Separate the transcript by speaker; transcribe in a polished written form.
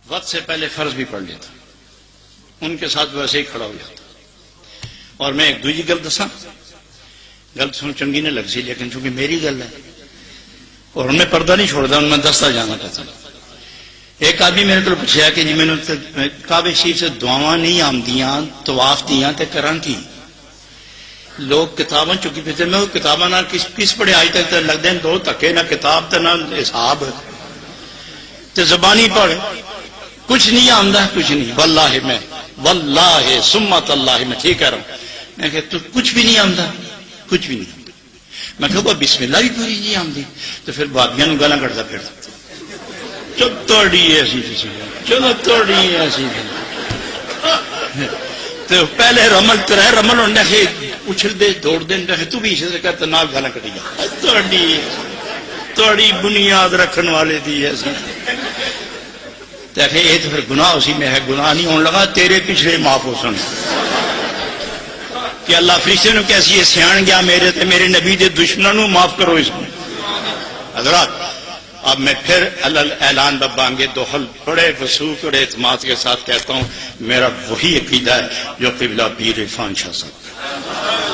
Speaker 1: وقت سے پہلے فرض بھی پڑھ لیتا، ان کے ساتھ ویسے ہی کھڑا ہو جاتا. اور میں ایک دوسری گل دساں، گل سن چنگی نے لگ سی لیکن چونکہ میری گل ہے اور ان میں پردہ نہیں چھوڑتا، ان میں دستا جانا چاہتا. ایک آدمی میرے کو پوچھا کہ جی میں نے کعبے شریف سے دعاواں نہیں آمدیاں طواف دیاں تے کراں کی؟ لوگ کتاباں چکی پھرتے، میں کتاباں نہ کس پڑھے آج تک لگ دیں دو تکے، نہ کتاب تے نہ حساب تے زبانی پڑھ، کچھ نہیں آمدہ، کچھ نہیں. واللہ سمت اللہ میں ٹھیک کہہ رہا ہوں. میں کہ تو کچھ بھی نہیں آمدہ، کچھ بھی نہیں آمدہ. میں کہ بسم اللہ بھی پوری نہیں آمدی. تو پھر بابیاں نو گالاں کٹدا پھردا، چپ توڑی ایسی چلو توڑی ایسی. تو پہلے رمل تو رہے رمل ہونے کے اچھل دے دوڑ دے تو بھی اسے کرتا نال گالاں کٹی جا توڑی بنیاد رکھن والے دی ایسی. یہ تو پھر گناہ اسی میں ہے، گناہ نہیں ہونے لگا تیرے پچھلے معاف ہو سن کہ اللہ فرشتے نو کیسی ہے سیان گیا میرے تے میرے نبی دے دشمنوں معاف کرو اس میں. حضرات اب میں پھر اعلان ببانگے دخل بڑے وثوق اور اعتماد کے ساتھ کہتا ہوں، میرا وہی عقیدہ ہے جو قبلہ پیر عرفان شاہ صاحب